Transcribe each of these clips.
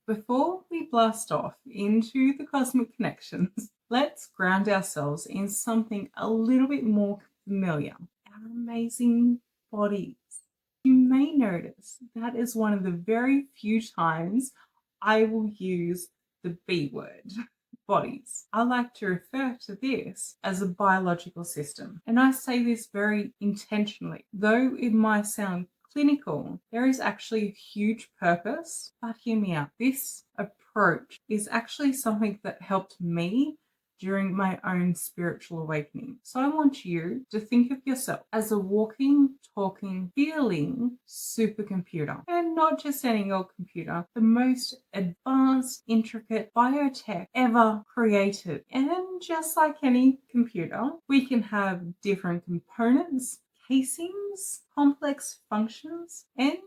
Before we blast off into the cosmic connections, let's ground ourselves in something a little bit more familiar, our amazing bodies. You may notice that is one of the very few times I will use the B word, bodies. I like to refer to this as a biological system, and I say this very intentionally. Though it might sound clinical, there is actually a huge purpose, but hear me out. This approach is actually something that helped me during my own spiritual awakening. So I want you to think of yourself as a walking, talking, feeling supercomputer. And not just any old computer, the most advanced, intricate biotech ever created. And just like any computer, we can have different components, casings, complex functions, and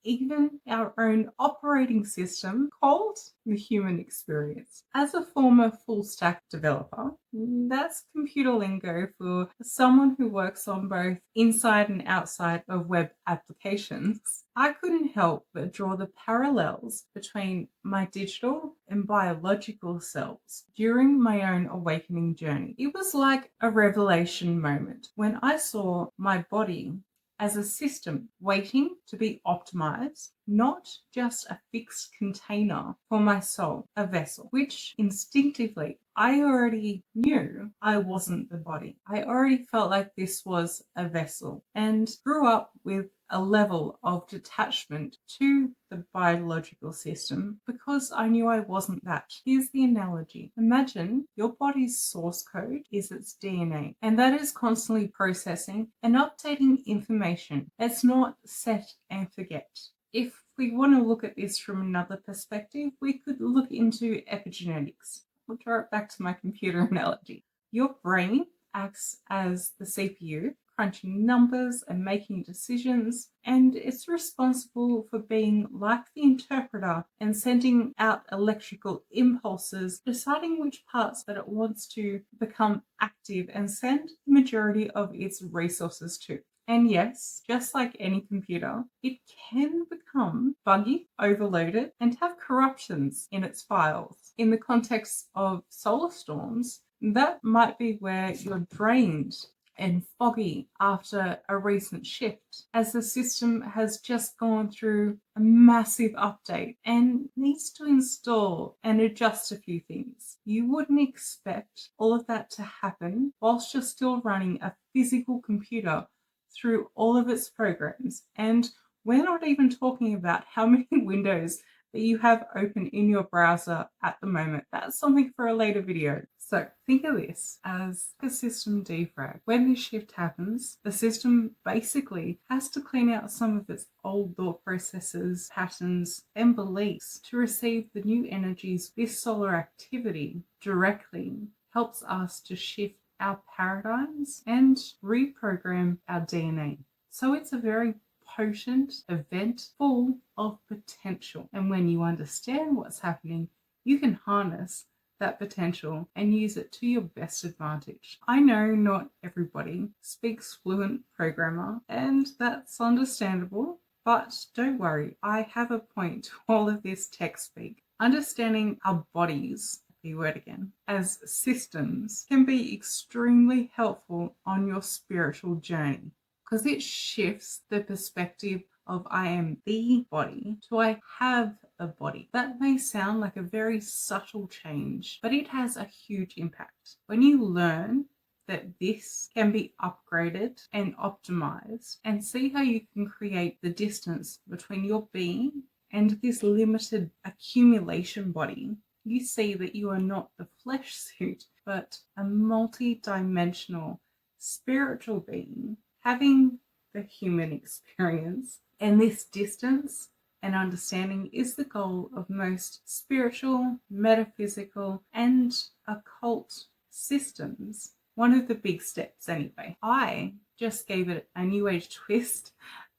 even our own operating system called the human experience. As a former full stack developer, that's computer lingo for someone who works on both inside and outside of web applications. I couldn't help but draw the parallels between my digital and biological selves during my own awakening journey. It was like a revelation moment when I saw my body as a system waiting to be optimized, not just a fixed container for my soul, a vessel, which instinctively I already knew I wasn't the body. I already felt like this was a vessel and grew up with a level of detachment to the biological system because I knew I wasn't that. Here's the analogy. Imagine your body's source code is its DNA, and that is constantly processing and updating information. It's not set and forget. If we want to look at this from another perspective, we could look into epigenetics. I'll draw it back to my computer analogy. Your brain acts as the CPU, crunching numbers and making decisions, and it's responsible for being like the interpreter and sending out electrical impulses, deciding which parts that it wants to become active and send the majority of its resources to. And yes, just like any computer, it can become buggy, overloaded, and have corruptions in its files. In the context of solar storms, that might be where you're drained and foggy after a recent shift, as the system has just gone through a massive update and needs to install and adjust a few things. You wouldn't expect all of that to happen whilst you're still running a physical computer through all of its programs. And we're not even talking about how many windows that you have open in your browser at the moment. That's something for a later video. So think of this as a system defrag. When this shift happens, the system basically has to clean out some of its old thought processes, patterns, and beliefs to receive the new energies. This solar activity directly helps us to shift our paradigms and reprogram our DNA. So it's a very potent event full of potential. And when you understand what's happening, you can harness that potential and use it to your best advantage. I know not everybody speaks fluent programmer, and that's understandable, but don't worry, I have a point to all of this tech speak. Understanding our bodies, the word again, as systems can be extremely helpful on your spiritual journey because it shifts the perspective of I am the body to I have a body. That may sound like a very subtle change, but it has a huge impact. When you learn that this can be upgraded and optimized and see how you can create the distance between your being and this limited accumulation body, you see that you are not the flesh suit, but a multi-dimensional spiritual being having the human experience. And this distance and understanding is the goal of most spiritual, metaphysical, and occult systems. One of the big steps anyway. I just gave it a new age twist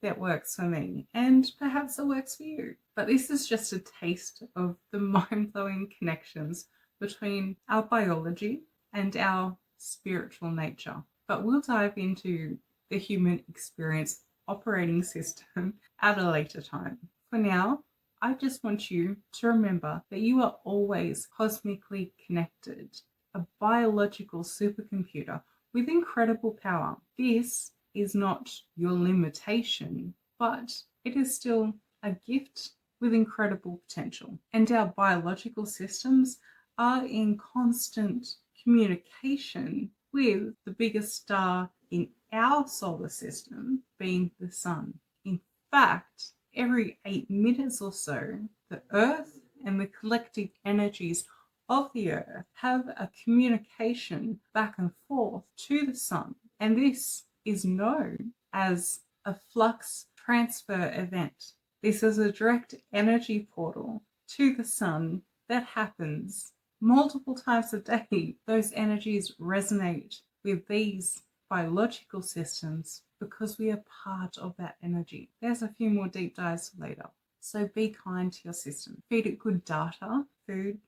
that works for me, and perhaps it works for you. But this is just a taste of the mind-blowing connections between our biology and our spiritual nature. But we'll dive into the human experience operating system at a later time. For now, I just want you to remember that you are always cosmically connected, a biological supercomputer with incredible power. This is not your limitation, but it is still a gift with incredible potential. And our biological systems are in constant communication with the biggest star in our solar system, being the sun. In fact, every 8 minutes or so, the Earth and the collective energies of the Earth have a communication back and forth to the sun. And this is known as a flux transfer event. This is a direct energy portal to the sun that happens multiple times a day. Those energies resonate with these biological systems because we are part of that energy. There's a few more deep dives later. So be kind to your system. Feed it good data, food,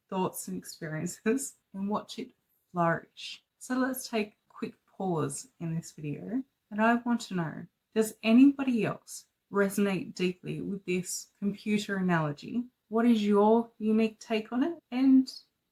thoughts and experiences, and watch it flourish. So let's take a quick pause in this video. And I want to know, does anybody else resonate deeply with this computer analogy? What is your unique take on it? And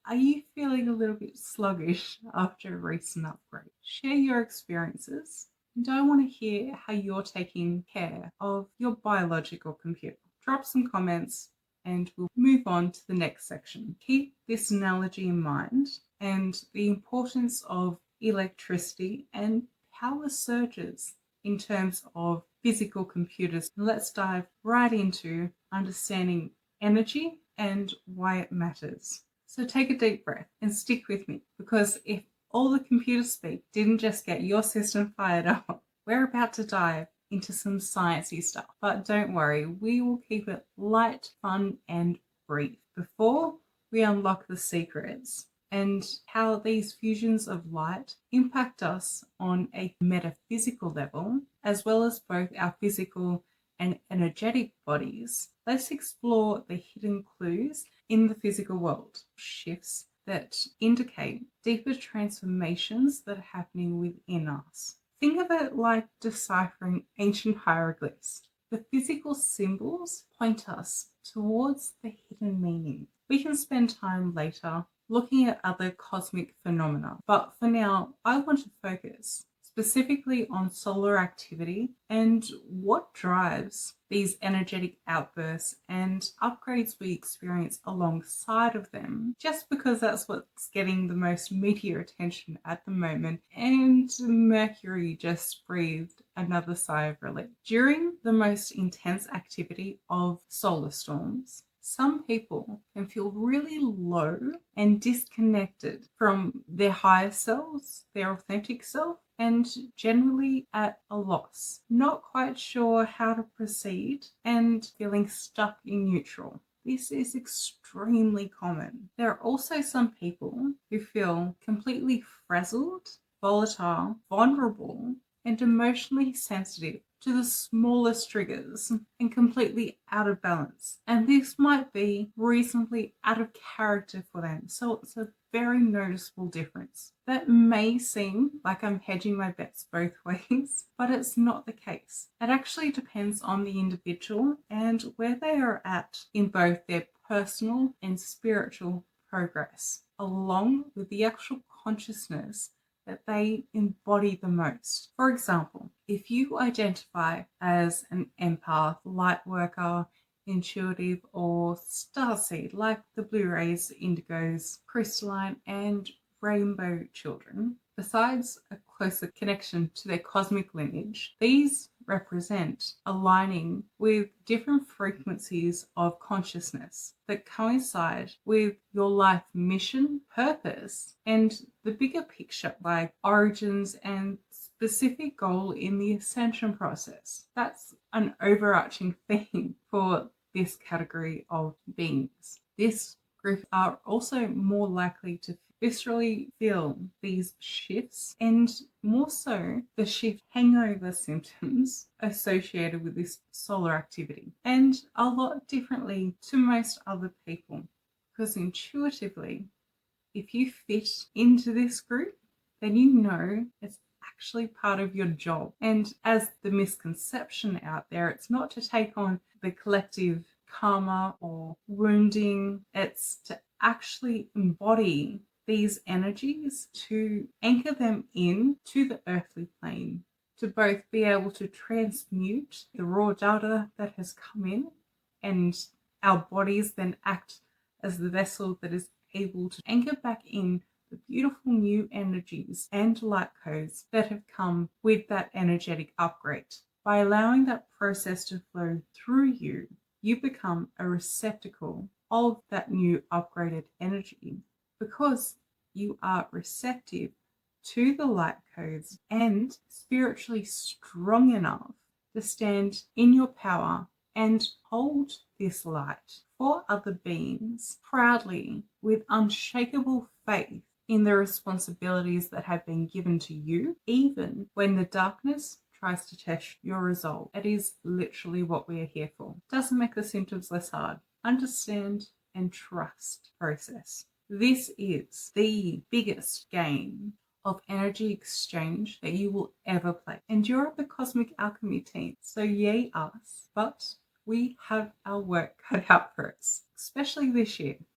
are you feeling a little bit sluggish after a recent upgrade? Share your experiences. And I want to hear how you're taking care of your biological computer. Drop some comments and we'll move on to the next section. Keep this analogy in mind and the importance of electricity and power surges in terms of physical computers. Let's dive right into understanding energy and why it matters. So take a deep breath and stick with me, because if all the computer speak didn't just get your system fired up, we're about to dive into some sciencey stuff. But don't worry, we will keep it light, fun, and brief before we unlock the secrets and how these fusions of light impact us on a metaphysical level, as well as both our physical and energetic bodies. Let's explore the hidden clues in the physical world, shifts that indicate deeper transformations that are happening within us. Think of it like deciphering ancient hieroglyphs. The physical symbols point us towards the hidden meaning. We can spend time later looking at other cosmic phenomena, but for now, I want to focus specifically on solar activity and what drives these energetic outbursts and upgrades we experience alongside of them, just because that's what's getting the most media attention at the moment. And Mercury just breathed another sigh of relief. During the most intense activity of solar storms, some people can feel really low and disconnected from their higher selves, their authentic self, and generally at a loss, not quite sure how to proceed and feeling stuck in neutral. This is extremely common. There are also some people who feel completely frazzled, volatile, vulnerable, and emotionally sensitive to the smallest triggers and completely out of balance. And this might be reasonably out of character for them. So it's a very noticeable difference. That may seem like I'm hedging my bets both ways, but it's not the case. It actually depends on the individual and where they are at in both their personal and spiritual progress, along with the actual consciousness that they embody the most. For example, if you identify as an empath, light worker, intuitive, or starseed, like the Blu-rays, indigos, crystalline, and rainbow children, besides a closer connection to their cosmic lineage, these represent aligning with different frequencies of consciousness that coincide with your life mission, purpose, and the bigger picture, like origins and specific goal in the ascension process. That's an overarching theme for this category of beings. This group are also more likely to viscerally feel these shifts, and more so the shift hangover symptoms associated with this solar activity, and a lot differently to most other people, because intuitively, if you fit into this group, then you know it's actually part of your job. And as the misconception out there, it's not to take on the collective karma or wounding. It's to actually embody these energies, to anchor them in to the earthly plane, to both be able to transmute the raw data that has come in, and our bodies then act as the vessel that is able to anchor back in the beautiful new energies and light codes that have come with that energetic upgrade. By allowing that process to flow through you, you become a receptacle of that new upgraded energy, because you are receptive to the light codes and spiritually strong enough to stand in your power and hold this light for other beings proudly, with unshakable faith in the responsibilities that have been given to you, even when the darkness tries to test your resolve. It is literally what we are here for. Doesn't make the symptoms less hard. Understand and trust the process. This is the biggest game of energy exchange that you will ever play. And you're the Cosmic Alchemy team, so yay us. But we have our work cut out for us, especially this year.